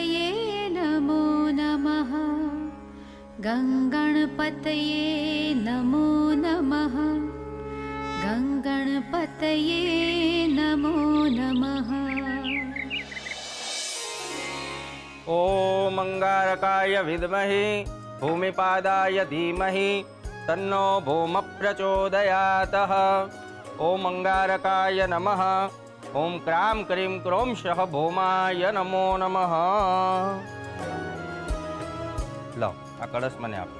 गणपतये नमो नमः। गणपतये नमो नमः। गणपतये नमो नमः। ओम अंगारकाय विद्महे भूमिपादाय धीमहि तन्नो भूम प्रचोदयातः। ओम अंगारकाय नमः। ओम क्रां क्रीं क्रों शः भौमाय नमो नमः। लो आ कलश मने आप।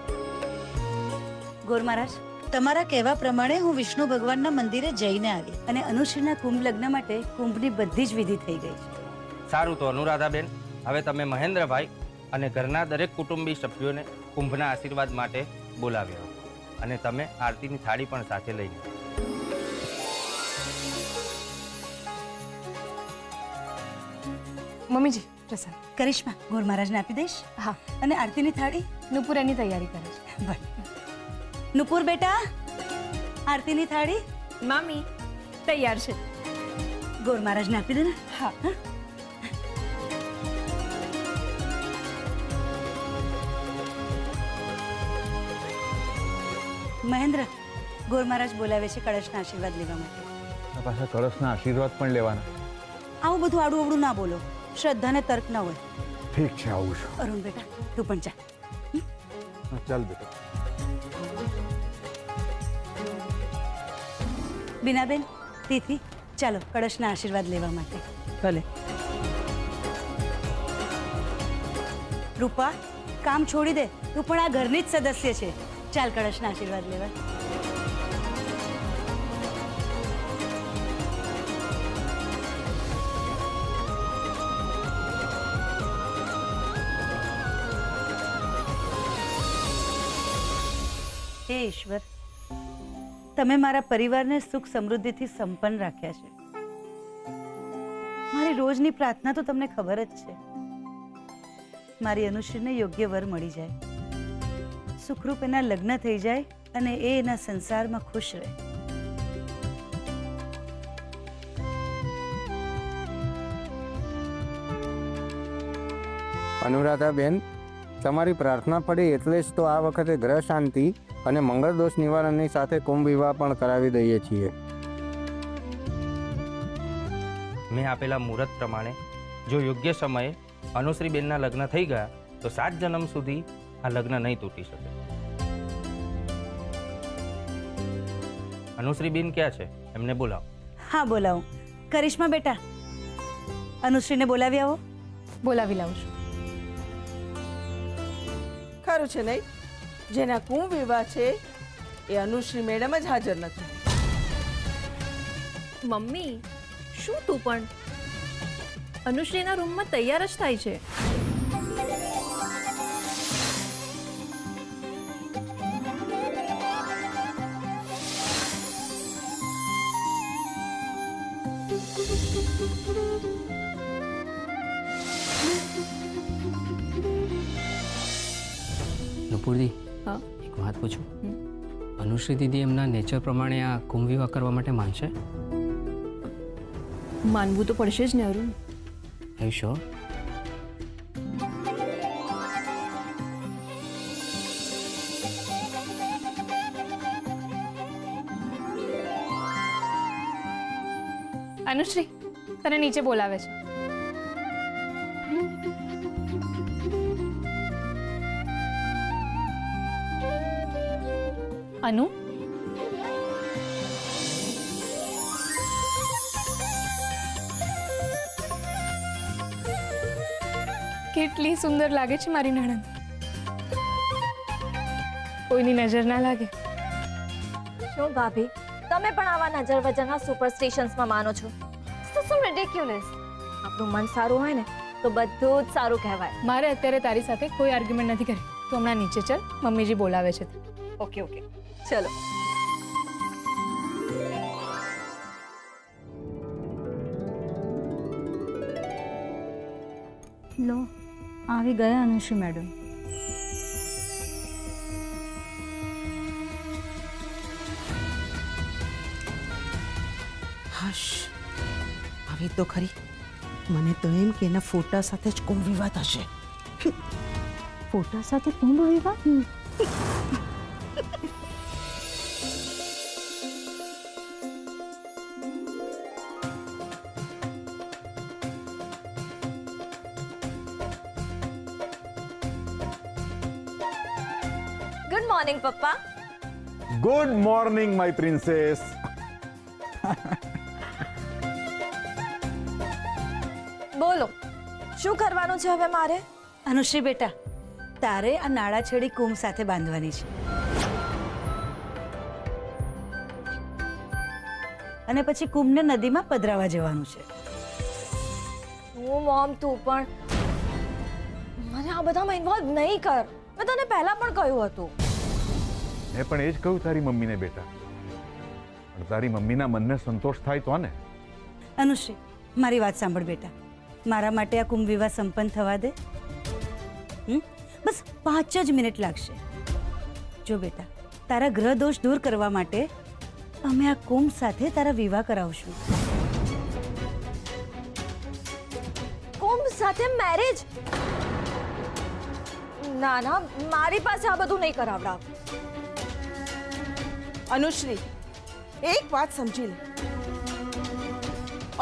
ગોર મહારાજ, તમારા કહેવા પ્રમાણે હું વિષ્ણુ ભગવાનના મંદિરે જઈને આવી અને અનુશ્રીના કુંભ લગ્ન માટે કુંભની બધી જ વિધિ થઈ ગઈ છે. સારું, તો અનુરાધાબેન, હવે તમે મહેન્દ્રભાઈ અને ઘરના દરેક કુટુંબી સભ્યોને કુંભના આશીર્વાદ માટે બોલાવ્યા અને તમે આરતીની થાળી પણ સાથે લઈને. મમ્મીજી પ્રસાદ. કરિશ્મા, ગોર મહારાજને આપી દઈશ. હા. અને આરતીની થાળી? નુપુર એની તૈયારી કરે છે. ભલે. નુપુર બેટા, આરતીની થાળી? મામી તૈયાર છે. ગોર મહારાજને આપી દે ને. હા. મહેન્દ્ર, ગોર મહારાજ બોલાવે છે કળશના આશીર્વાદ લેવા માટે. પાછા કળશના આશીર્વાદ પણ લેવાના. આવું બધું આડું અવડું ના બોલો, શ્રદ્ધાને તર્ક ન હોય. ઠીક છે, આવું છું. અરુણ બેટા, તું પણ જા. ચાલ બેટા. બીનાબેન, તિથિ, ચાલો કળશના આશીર્વાદ લેવા માટે. ભલે. રૂપા, કામ છોડી દે, તું પણ આ ઘરની જ સદસ્ય છે. ચાલ કળશના આશીર્વાદ લેવા. હે ઈશ્વર, તમે મારા પરિવારને સુખ સમૃદ્ધિથી સંપન્ન રાખ્યા છે. મારી રોજની પ્રાર્થના તો તમને ખબર જ છે. મારી અનુશ્રીને યોગ્ય વર મળી જાય, સુખરૂપ એના લગ્ન થઈ જાય અને એ એના સંસારમાં ખુશ રહે. અનુરાધાબેન, તમારી પ્રાર્થના પડી એટલે જ તો આ વખતે ગ્રહ શાંતિ અને મંગળ દોષ નિવારણની સાથે કુંભ વિવાહ પણ કરાવી દઈએ છીએ. મેં આપેલા મુહૂર્ત પ્રમાણે જો યોગ્ય સમયે અનુશ્રીબેનના લગ્ન થઈ ગયા તો 7 જન્મ સુધી આ લગ્ન નહીં તૂટી શકે. અનુશ્રીબેન ક્યાં છે? એમને બોલાવો. હા, બોલાવું. કરિશ્મા બેટા, અનુશ્રીને બોલાવી આવો. બોલાવી લાવું છું. ખરું છે નહીં, જેના કુંભ વિવાહ છે એ અનુશ્રી મેડમ જ હાજર નથી. મમ્મી, શું તું પણ અનુશ્રીના રૂમમાં તૈયાર જ થાય છે. નુપુરદી, હા, એક વાત પૂછું? અનુશ્રી દીદી એમના નેચર પ્રમાણે આ કુંભ વિવાહ કરવા માટે માનશે? માનવું તો પડશે જ ને અરુણ. R sure? અનુશ્રી, તને નીચે બોલાવે છે. અનુ, કેટલી સુંદર લાગે છે મારી નણંદ. કોઈની નજર ના લાગે. શું ભાભી, તમે પણ આવા નજર વજરના સુપરસ્ટિશન્સમાં માનો છો? સો ridiculous. આપણું મન સારું હોય ને તો બધું જ સારું કહેવાય. મારે અત્યારે તારી સાથે કોઈ આર્ગ્યુમેન્ટ નથી કરી. તું હમણાં નીચે ચાલ, મમ્મીજી બોલાવે છે. ઓકે ઓકે, ચલો. લો, આવી ગયા અનુશ્રી મેડમ. હશ, આવી તો ખરી. મને તો એમ કે એના ફોટા સાથે જ કુંભ વિવાહ થશે. ફોટા સાથે કુંભ વિવાહ? ગુડ મોર્નિંગ પપ્પા. Good morning my princess. બોલો શું કરવાનું છે હવે મારે? અનુશ્રી બેટા, તારે આ નાળા છેડી કુંભ સાથે બાંધવાની છે અને પછી કુંભને નદીમાં પધરાવા જવાનું છે. હું મોમ તું પણ મને આ બધામાં ઇન્વોલ્વ નહીં કર. મેં તને પહેલા પણ કહ્યું હતું. મેં પણ એ જ કહ્યું તારી મમ્મીને બેટા. પણ તારી મમ્મીના મનને સંતોષ થાય તો ને. અનુશ્રી, મારી વાત સાંભળ બેટા. મારા માટે આ કુંભ વિવાહ સંપન્ન થવા દે. બસ 5 જ મિનિટ લાગશે. જો બેટા, તારા ગ્રહ દોષ દૂર કરવા માટે અમે આ કુંભ સાથે તારા વિવાહ કરાવશું. કુંભ સાથે મેરેજ? ના ના, મારી પાસે આ બધું નહીં કરાવડાવ. અનુશ્રી, એક વાત સમજી લે.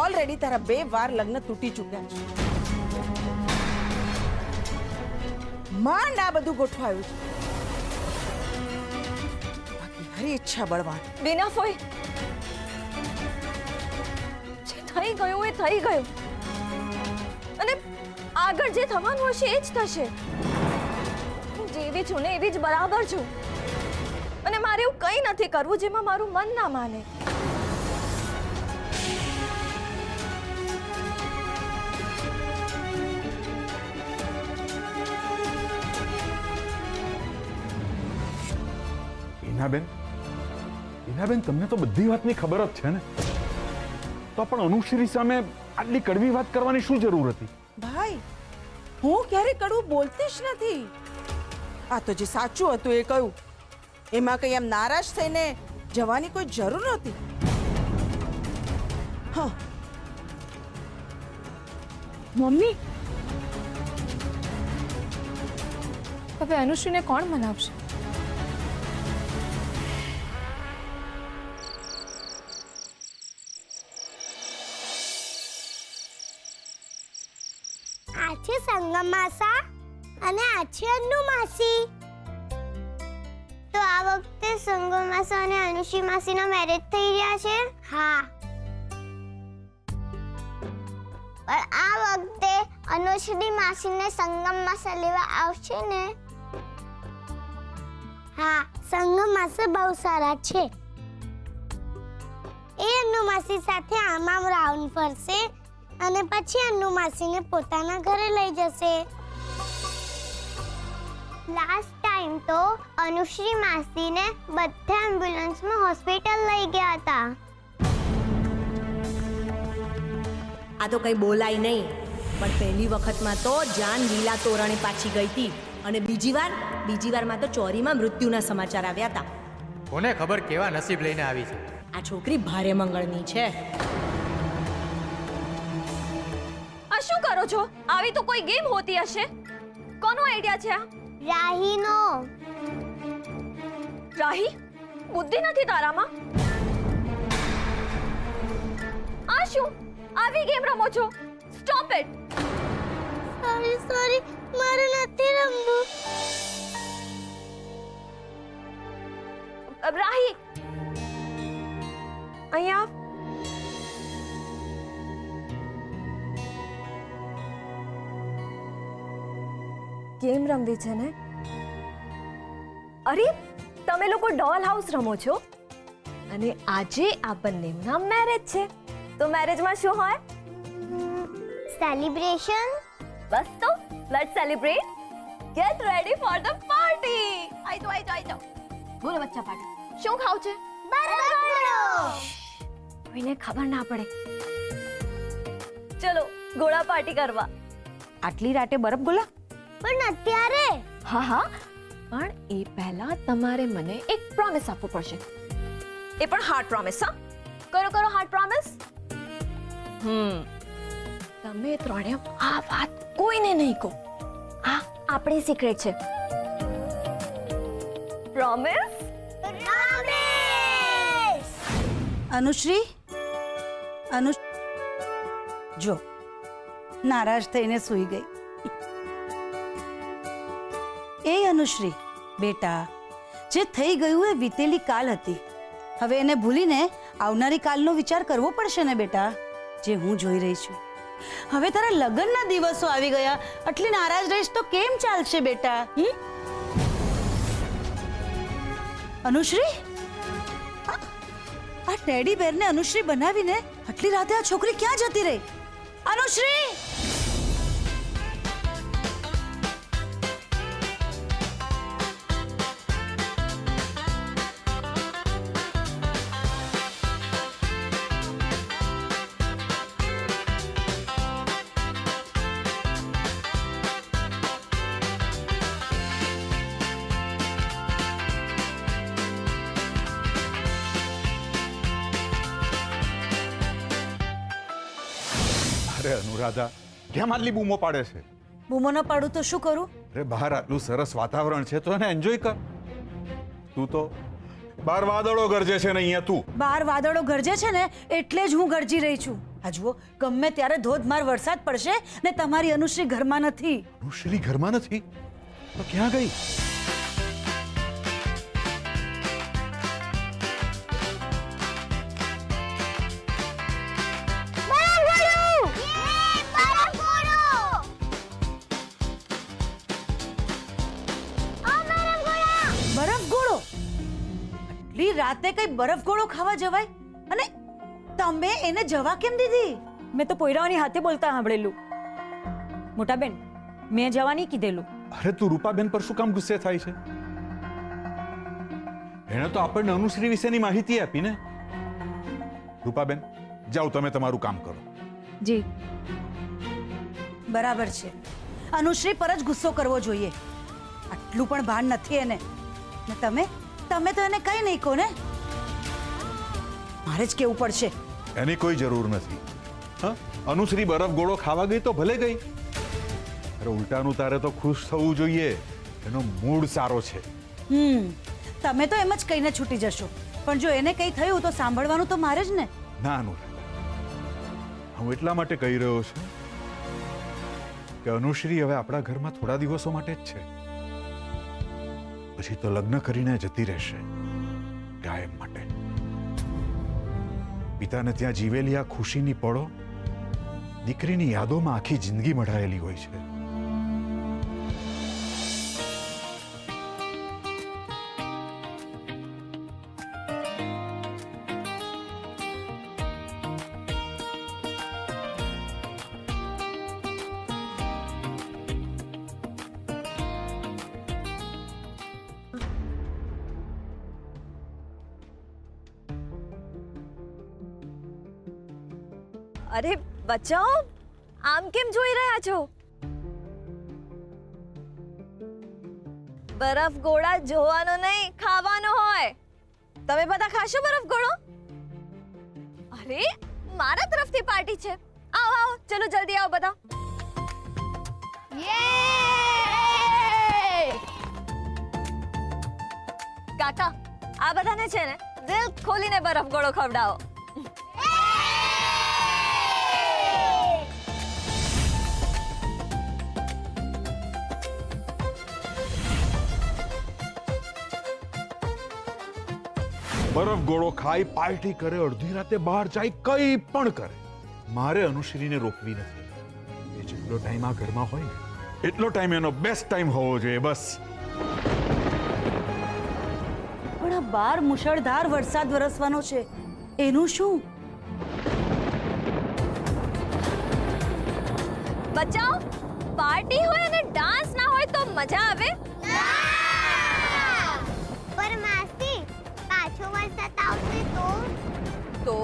ઓલરેડી તારા 2 વાર લગ્ન તૂટી ચૂક્યા છે. માંડ આ બધું ગોઠવાયું છે. બાકી મારી ઈચ્છા બળવાન. બીના ફોઈ, જે થઈ ગયું એ થઈ ગયું અને આગળ જે થવાનું હશે એ જ થશે. હું જેવી છું ને એવી જ બરાબર છું અને મારે એવું કંઈ નથી કરવું જેમાં મારું મન ના માને. ઈનાબેન, તમને તો બધી વાતની ખબર જ છે ને. તો પણ અનુશ્રી સામે આટલી કડવી વાત કરવાની શું જરૂર હતી? ભાઈ, હું ક્યારે કડવું બોલતી જ નથી. આ તો જે સાચું હતું એ કહ્યું. એમાં કઈ એમ નારાજ થઈને જવાની કોઈ જરૂર નહોતી. હા મમ્મી, હવે અનુશ્રીને કોણ મનાવશે? આ છે સંગમ માસા અને આ છે અન્નુ માસી. તો આ વખતે સંગમ માસા અને અનુશ્રી માસીના મેરેજ થઈ રહ્યા છે. હા, પણ આ વખતે અનુશ્રી માસીને સંગમ માસા લેવા આવશે ને. હા, સંગમ માસા બહુ સારા છે. એ અન્નુ માસી સાથે આમ રાઉન્ડ ફરશે અને પછી અન્નુ માસીને પોતાના ઘરે લઈ જશે. લાસ્ટ ટાઈમ તો અનુશ્રી માસીને બધા એમ્બ્યુલન્સમાં હોસ્પિટલ લઈ ગયા હતા. આ તો કઈ બોલાય નહીં, પણ પહેલી વખતમાં તો જાન લીલા તોરણે પાછી ગઈ હતી અને બીજી વારમાં તો ચોરીમાં મૃત્યુના સમાચાર આવ્યા હતા. કોને ખબર કેવા નસીબ લઈને આવી છે. આ છોકરી ભારે મંગળની છે. આ શું કરો છો? આવી તો કોઈ ગેમ હોતી હશે. કોનો આઈડિયા છે આ? રાહીનો. રાહી, બુદ્ધિ નથી તારામાં? આ શું આવી ગેમ રમો છો? Stop it. સોરી, મારે નથી રમવું. રાહી, અહીંયા આવ. ગેમ રમવી છે ને? અરે, તમે લોકો ડોલ હાઉસ રમો છો અને આજે આ બંનેના મેરેજ છે. તો મેરેજમાં શું હોય? સેલિબ્રેશન. બસ તો let's celebrate. Get ready for the party. આઈ જાઓ. બોલો બચ્ચા પાર્ટી. શું ખાવ છે? બરગડો. કોઈને ખબર ના પડે. ચલો ગોળા પાર્ટી કરવા. આટલી રાતે બરફ ગોલા? પણ અત્યારે? હા, પણ એ પહેલા તમારે મને એક પ્રોમિસ આપવો પડશે. એ પણ હાર્ડ પ્રોમિસ. હા, કરો હાર્ડ પ્રોમિસ. તમે ત્રણે આ વાત કોઈને નહીં કહો. આ આપણી સિક્રેટ છે. પ્રોમિસ? અનુશ્રી, જો નારાજ થઈને સૂઈ ગઈ. એ અનુશ્રી બેટા, જે થઈ ગયું એ વીતેલી કાલ હતી. હવે એને ભૂલીને આવનારી કાલનો વિચાર કરવો પડશે ને બેટા, જે હું જોઈ રહી છું. હવે તારા લગ્નના દિવસો આવી ગયા, આટલી નારાજ રહીશ તો કેમ ચાલશે બેટા? અનુશ્રી, આ ટેડી બેરને અનુશ્રી બનાવીને આટલી રાતે આ છોકરી ક્યાં જતી રહી? અનુશ્રી! અરે અનુરાધા, કેમ આટલી બૂમો પાડે છે? બૂમો ન પાડું તો શું કરું? અરે બહાર આટલું સરસ વાતાવરણ છે તો એને એન્જોય કર. તું તો બહાર વાદળો ગરજે છે ને અહીંયા તું. બહાર વાદળો ગરજે છે ને એટલે જ હું ગરજી રહી છું. આ જુઓ, ગમે ત્યારે ધોધમાર વરસાદ પડશે ને તમારી અનુશ્રી ઘરમાં નથી. અનુશ્રી ઘરમાં નથી તો ક્યાં ગઈ? રાતે કઈ બરફ ગોળો ખાવા જવાય? અને તમે એને જવા કેમ દીધી? મેં તો પોયરાઓની હાથે બોલતા સાંભળેલું. મોટા બેન, મેં જવાની કીધેલું. અરે તું રૂપાબેન પર શું કામ ગુસ્સે થાય છે? એણે તો આપણને અનુશ્રી વિશેની માહિતી આપી ને. રૂપાબેન, જાઓ તમે તમારું કામ કરો. જી. બરાબર છે, અનુશ્રી પર જ ગુસ્સો કરવો જોઈએ. આટલું પણ ભાન નથી એને. ને તમે તો એને કઈ નહીં કહો ને. મારે જ કેવું પડશે. એની કોઈ જરૂર નથી. હા, અનુશ્રી બરફ ગોળો ખાવા ગઈ તો ભલે ગઈ. અરે ઉલટાનું તારે તો ખુશ થવું જોઈએ. એનો મૂડ સારો છે. તમે તો એમ જ કહીને છૂટી જશો, પણ જો એને કઈ થયું તો સાંભળવાનું તો મારે જ ને. ના અનુરાધા, હું એટલા માટે કહી રહ્યો છું કે અનુશ્રી હવે આપણા ઘરમાં થોડા દિવસો માટે જ છે. પછી તો લગ્ન કરીને જતી રહેશે કાયમ માટે. પિતાને ત્યાં જીવેલી આ ખુશીની પળો દીકરીની યાદોમાં આખી જિંદગી મઢાયેલી હોય છે. અરે બચાઓ, આમ કેમ જોઈ રહ્યા છો? બરફ ગોળા જોવાનો નહીં, ખાવાનો હોય. તમે બધા ખાશો બરફ ગોળો? અરે મારા તરફથી પાર્ટી છે. આવો આવો, ચલો જલ્દી આવો બધા. કાકા, આ બધાને છે ને દિલ ખોલીને બરફ ગોળો ખવડાવો. બરફ ગોળો ખાઈ, પાર્ટી કરે, અડધી રાતે બહાર જાય, કઈ પણ કરે, મારે અનુશ્રીને રોકવી નથી. એ જેટલો ટાઈમ આ ઘરમાં હોય ને એટલો ટાઈમ એનો બેસ્ટ ટાઈમ હોવો જોઈએ, બસ. પણ આ બાર મુશળધાર વરસાદ વરસવાનો છે, એનું શું? બચાઓ, પાર્ટી હોય અને ડાન્સ ના હોય તો મજા આવે? પર માસી, પાછો વરસાદ આવશે તો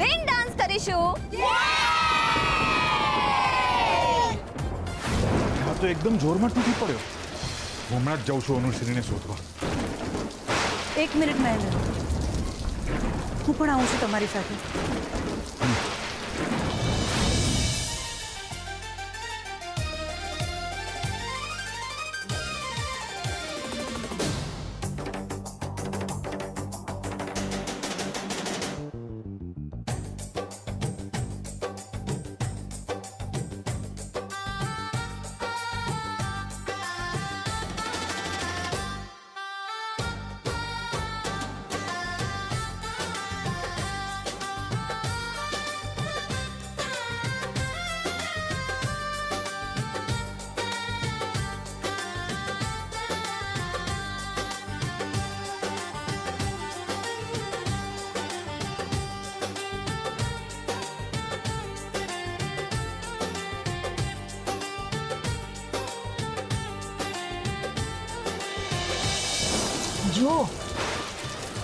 રેન ડાન્સ કરીશું. આ તો એકદમ જોરમાં તૂટી પડ્યો. હું હમણાં જ જાઉં છું અનુશ્રીને શોધવા. 1 મિનિટ મહેન્દ્ર, હું પણ આવું છું તમારી સાથે.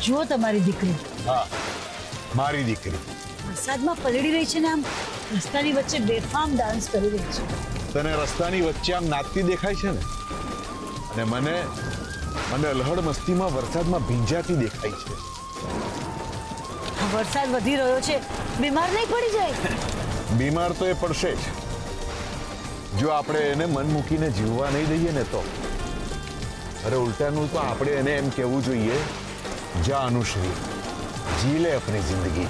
જો તમારી દીકરી હા, મારી દીકરી. વરસાદમાં પલળી રહી છે ને આમ રસ્તાની વચ્ચે બેફામ ડાન્સ કરી રહી છે. તને રસ્તાની વચ્ચે આમ નાચતી દેખાય છે ને, અને મને લહડ મસ્તીમાં વરસાદમાં ભીંજાતી દેખાય છે. વરસાદ વધી રહ્યો છે, બીમાર નહીં પડી જાય? બીમાર તો એ પડશે જ, જો આપણે એને મન મૂકીને જીવવા નહીં દઈએ ને તો. અરે ઉલટાનું તો આપણે એને એમ કહેવું જોઈએ, જા અનુશ્રી, જી લે अपनी जिंदगी.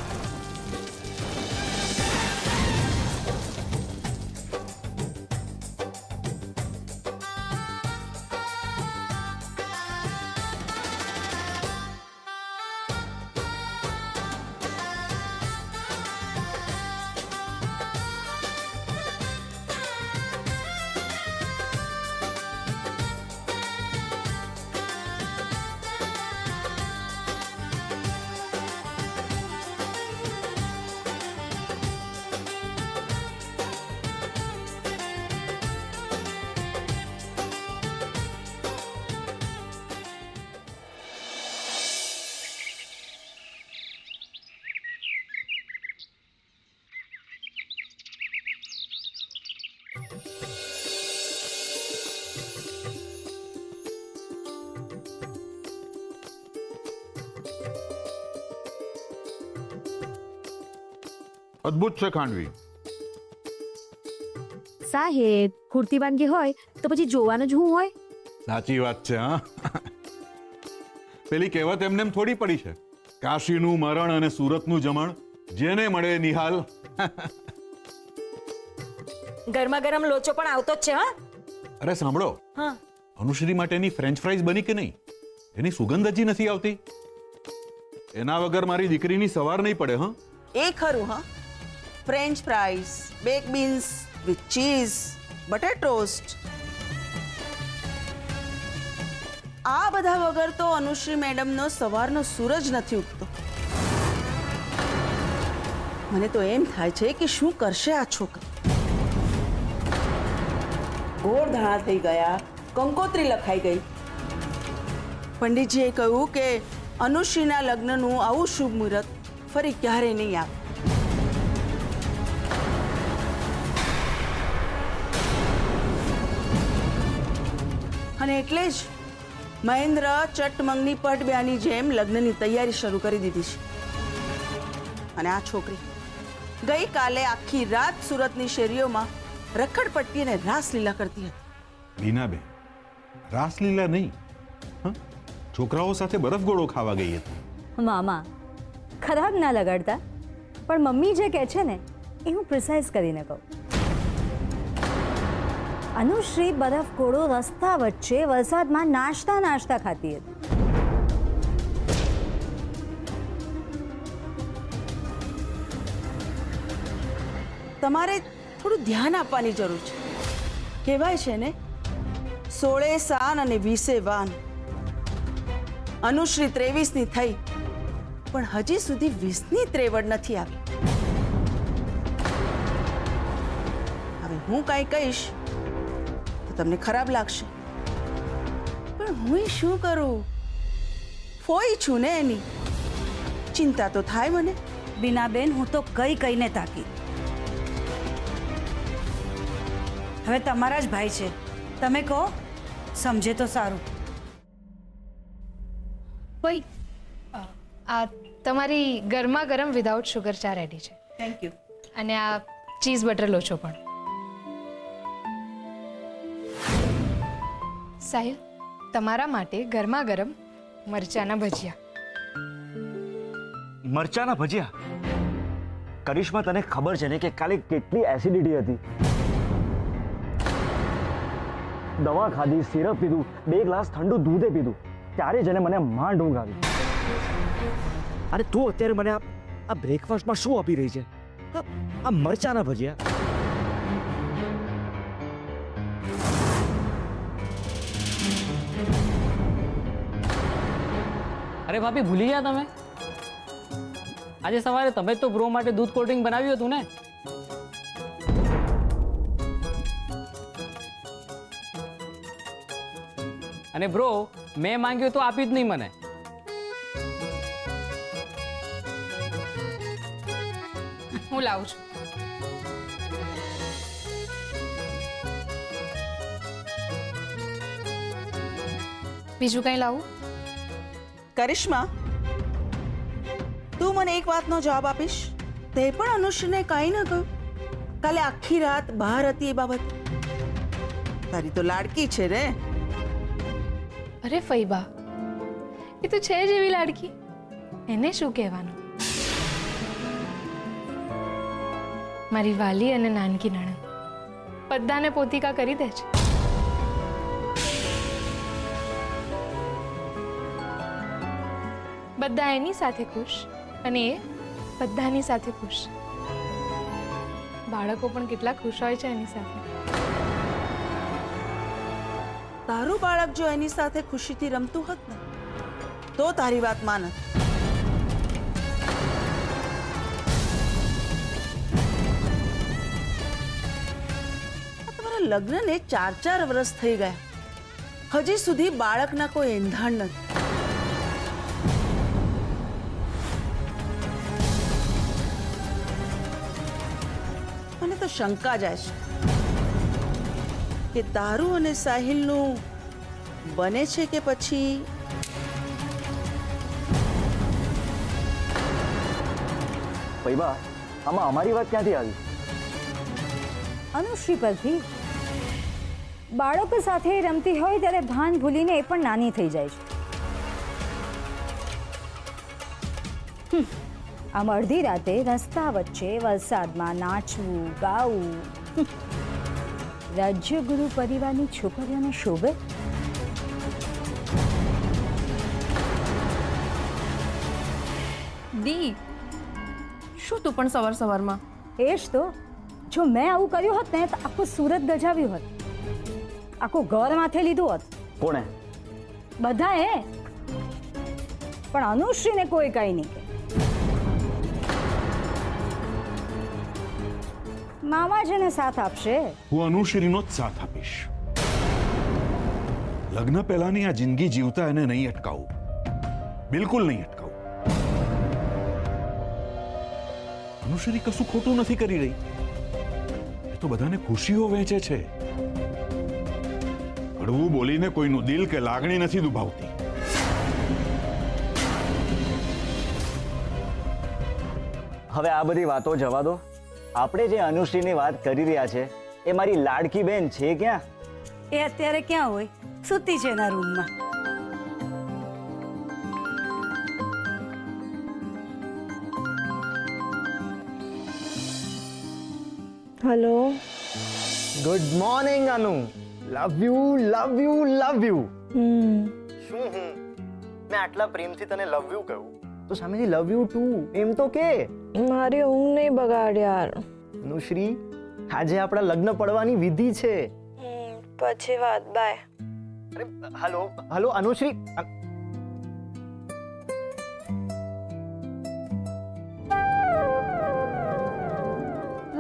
અદ્ભુત છે ખાંડવી. સાહેબ, ખૂરતી વાનગી હોય તો પછી જોવાનું જ શું હોય? સાચી વાત છે. હા, પેલી કહેવત એમને એમ થોડી પડી છે, કાશીનું મરણ અને સુરતનું જમણ જેને મળે નિહાલ. ગરમા ગરમ લોચો પણ આવતો જ છે. હા, અરે સાંભળો, હા, અનુશ્રી માટેની ફ્રેન્ચ ફ્રાઈઝ બની કે નહીં? એની સુગંધ હજી નથી આવતી. એના વગર મારી દીકરીની સવાર નહીં પડે. હા, એ ખરું. હા, French fries, baked beans with cheese, butter toast, આ બધા વગર તો અનુશ્રી મેડમનો સવારનો સૂરજ નથી ઉગતો. મને તો એમ થાય છે કે શું કરશે આ છોકરી. ગોળ ધાણા થઈ ગયા, કંકોત્રી લખાઈ ગઈ. પંડિતજીએ કહ્યું કે અનુશ્રીના લગ્નનું આવું શુભ મુહૂર્ત ફરી ક્યારે નહીં આવે. અને એટલે જ મહેન્દ્ર ચટમંગની પટબ્યાની જેમ લગ્નની તૈયારી શરૂ કરી દીધી છે. અને આ છોકરી ગઈકાલે આખી રાત સુરતની શેરીઓમાં રખડપટ્ટી અને રાસલીલા કરતી હતી. બીનાબેન, રાસલીલા નહીં, છોકરાઓ સાથે બરફગોળો ખાવા ગઈ હતી. મામા, ખરાબ ના લગાડતા, પણ મમ્મી જે કહે છે ને એ હું પ્રિસાઇઝ કરીને કહું. અનુશ્રી બરફ ગોળો રસ્તા વચ્ચે વરસાદમાં નાચતા ખાતી હતી. તમારે થોડું ધ્યાન આપવાની જરૂર છે. કહેવાય છે ને, 16 સાન અને 20 વાન. અનુશ્રી 23ની થઈ, પણ હજી સુધી 20ની ત્રેવડ નથી આવી. હવે હું કાંઈ કહીશ તો તમને ખરાબ લાગશે, પણ હું શું કરું? ફોઈ છું ને એની. ચિંતા તો થાય મને. બીનાબેન, હું તો કઈને તાકી. હવે તમારા જ ભાઈ છે, તમે કહો, સમજે તો સારું. ભાઈ, આ તમારી ગરમા ગરમ વિધાઉટ શુગર ચા રેડી છે. Thank you. અને આ ચીઝ બટર લોચો પણ. સાહિલ, તમારા માટે ગરમા ગરમ મરચાના ભજીયા. મરચાના ભજીયા? કરિશ્મા, તને ખબર છે ને કે કાલે કેટલી એસિડિટી હતી? દવા ખાધી, સિરપ પીધું, 2 ગ્લાસ ઠંડુ દૂધે પીધું, ત્યારે જ મને માંડ ઊંઘ આવી. અને તું અત્યારે મને આ બ્રેકફાસ્ટમાં શું આપી રહી છે? આ મરચાના ભજીયા? અરે ભાભી, ભૂલી ગયા તમે? આજે સવારે તમે તો બ્રો માટે દૂધ કોલ્ડ ડ્રિંક બનાવ્યું હતું ને? અને બ્રો મેં માંગ્યું તો આપ્યું જ નહીં મને. હું લાવું છું. બીજું કંઈ લાવું? કરિશ્મા, તું મને એક વાતનો જવાબ આપીશ? તે પણ અનુશ્રીને કાંઈ ન કહ્યું? કાલે આખી રાત બહાર હતી એ બાબત. તારી તો લાડકી છે રે. અરે ફઈબા, એ તો છે જ એવી લાડકી, એને શું કહેવાનું? મારી વાલી અને નાનકી નણંદ બધાને પોતિકા કરી દે છે. બધા એની સાથે ખુશ અને એ બધાની સાથે ખુશ. બાળકો પણ કેટલા ખુશ હોય છે એની સાથે. તારું બાળક જો એની સાથે ખુશીથી રમતું હોત ને તો તારી વાત માનત. તમારા લગ્નને 4 વર્ષ થઈ ગયા, હજી સુધી બાળકના કોઈ એંધાણ નથી. મને તો શંકા જાય છે કે તારું અને સાહિલનું બને છે કે પછી પૈબા આમાં અમારી વાત ક્યાંથી આવી? અનુશ્રી પરથી. બાળકો સાથે રમતી હોય ત્યારે ભાન ભૂલીને એ પણ નાની થઈ જાય છે. આમ અડધી રાતે રસ્તા વચ્ચે વરસાદમાં નાચવું ગાવું રાજ્યગુરુ પરિવારની છોકરીઓને શોભે? દી, શું તું પણ સવાર સવારમાં? એ જ તો. જો મેં આવું કર્યું હોત ને તો આખું સુરત ગજાવ્યું હોત, આખું ઘર માથે લીધું હોત. કોણે? બધાએ. પણ અનુશ્રીને કોઈ કઈ નહીં કે. મામા જ એને સાથ આપશે. હું અનુશ્રીનો જ સાથ આપીશ. લગ્ન પહેલાની આ જિંદગી જીવતા એને નહીં અટકાવું, બિલકુલ નહીં અટકાવું. અનુશ્રી કશું ખોટું નથી કરી રહી, એ તો બધાને ખુશીઓ વહેંચે છે. કડવું બોલીને કોઈનું દિલ કે લાગણી નથી દુભાવતી. હવે આ બધી વાતો જવા દો. આપણે જે અનુશ્રીની વાત કરી રહ્યા છે એ મારી લાડકી બેન છે ક્યાં? એ અત્યારે ક્યાં હોય? સૂતી છે એના રૂમમાં. હેલો. ગુડ મોર્નિંગ અનુ. Love you love you love you. શું મેં આટલા પ્રેમથી તને લવ યુ કહ્યું તો સામેથી લવ યુ ટુ એમ તો કે. મારી ઊંઘ નહીં બગાડ યાર. અનુશ્રી, આજે આપણા લગ્ન પડવાની વિધિ છે. પછી વાત. બાય. અરે હલો હલો અનુશ્રી.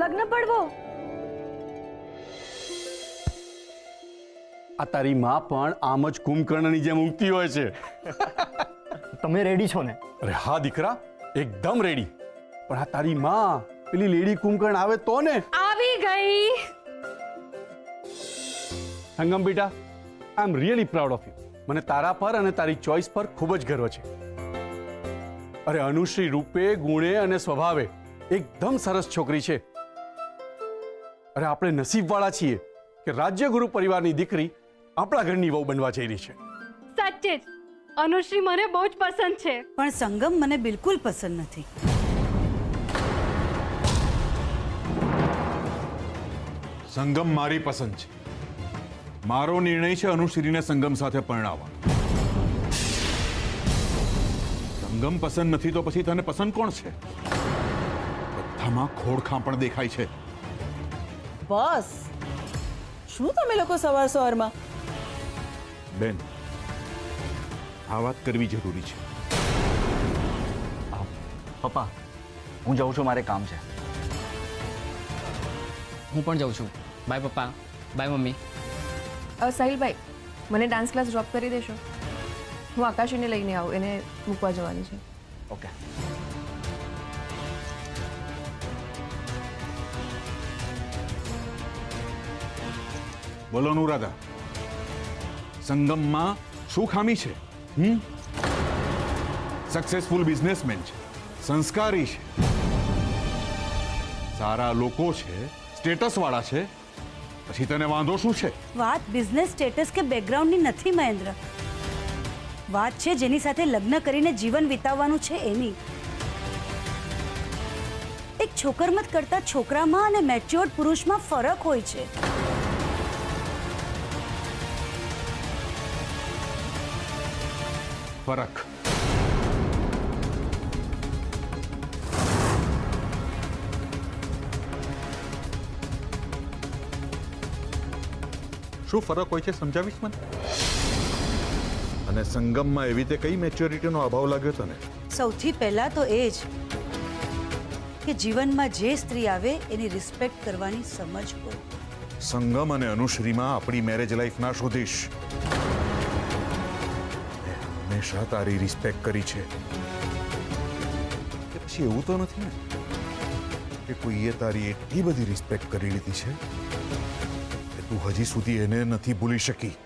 લગ્ન પડવો? આ તારી માં પણ આમ જ કુંભકર્ણની જેમ ઊંઘતી હોય છે. તમે રેડી છો ને? અરે હા દીકરા, એકદમ રેડી. પણ આ તારી માં પેલી લેડી કુંભકર્ણ આવે તો ને. આવી ગઈ. સંગમ બેટા, I am really proud of you. મને તારા પર અને તારી ચોઇસ પર ખૂબ જ ગર્વ છે. અરે અનુશ્રી રૂપે, ગુણે અને સ્વભાવે એકદમ સરસ છોકરી છે. અરે આપણે નસીબવાળા છીએ કે રાજ્યગુરુ પરિવારની દીકરી આપણા ઘરની વહુ બનવા જઈ રહી છે. સાચે જ અનુશ્રી મને બહુ જ પસંદ છે. પણ સંગમ મને બિલકુલ પસંદ નથી. સંગમ મારી પસંદ છે. મારો નિર્ણય છે અનુશ્રીને સંગમ સાથે પરણાવવા. સંગમ પસંદ નથી તો પછી તને પસંદ કોણ છે? બધામાં ખોડખાં પણ દેખાય છે. બસ, શું તમે લોકો સવાર સવારમાં? બેન, આ વાત કરવી જરૂરી છે. પપ્પા, હું જાઉં છું, મારે કામ છે. હું પણ જાઉં છું. બાય પપ્પા, બાય મમ્મી. સાહિલભાઈ, મને ડાન્સ ક્લાસ ડ્રોપ કરી દેશો? હું આકાશીને લઈને આવું, એને મૂકવા જવાની છે. ઓકે. બોલો અનુરાધા, સંગમમાં શું ખામી છે? સક્સેસફુલ બિઝનેસમેન છે, સંસ્કારી છે, સારા લોકો છે, સ્ટેટસ વાળા છે, પછી તને વાંધો શું છે? વાત બિઝનેસ સ્ટેટસ કે બેકગ્રાઉન્ડની નથી મહેન્દ્ર. વાત છે જેની સાથે લગ્ન કરીને જીવન વિતાવવાનું છે એની. એક છોકરમત કરતા છોકરામાં અને મેચ્યોર્ડ પુરુષમાં ફરક હોય છે. ફરક શું ફરક હોય છે સમજાવીશ મને? અને સંગમમાં એવી રીતે કઈ મેચ્યોરિટીનો અભાવ લાગ્યો તને? સૌથી પહેલા તો એ જ કે જીવનમાં જે સ્ત્રી આવે એની રિસ્પેક્ટ કરવાની સમજ હોય. સંગમ અને અનુશ્રીમાં આપણી મેરેજ લાઈફ ના શોધીશ. મેં હંમેશા તારી રિસ્પેક્ટ કરી છે. કે પછી એવું તો નથી ને કે કોઈએ તારી એટલી બધી રિસ્પેક્ટ કરી લીધી છે કે તું હજી સુધી એને નથી ભૂલી શકી?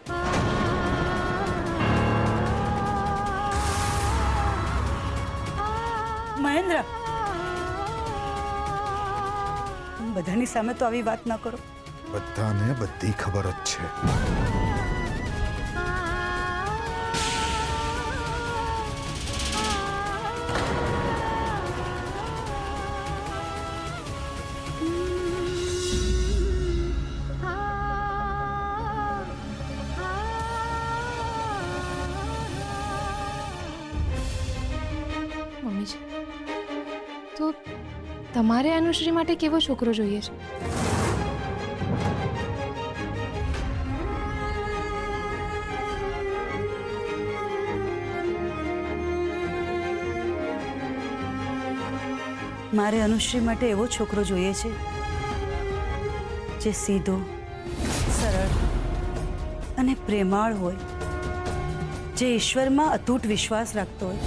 મહેન્દ્ર, બધાની સામે તો આવી વાત ન કરો. બધાને બધી ખબર જ છે. મમ્મીજી, તો તમારે અનુશ્રી માટે કેવો છોકરો જોઈએ છે? મારે અનુશ્રી માટે એવો છોકરો જોઈએ છે જે સીધો, સરળ અને પ્રેમાળ હોય, જે ઈશ્વરમાં અતૂટ વિશ્વાસ રાખતો હોય,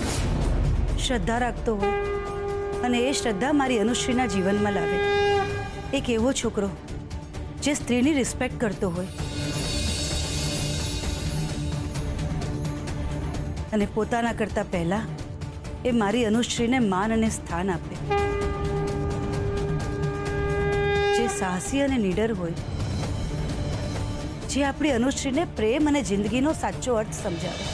શ્રદ્ધા રાખતો હોય અને એ શ્રદ્ધા મારી અનુશ્રીના જીવનમાં લાવે. એક એવો છોકરો જે સ્ત્રીની રિસ્પેક્ટ કરતો હોય અને પોતાના કરતા પહેલા એ મારી અનુશ્રીને માન અને સ્થાન આપે. જે સાહસી અને નીડર હોય, જે આપણી અનુશ્રીને પ્રેમ અને જિંદગીનો સાચો અર્થ સમજાવે.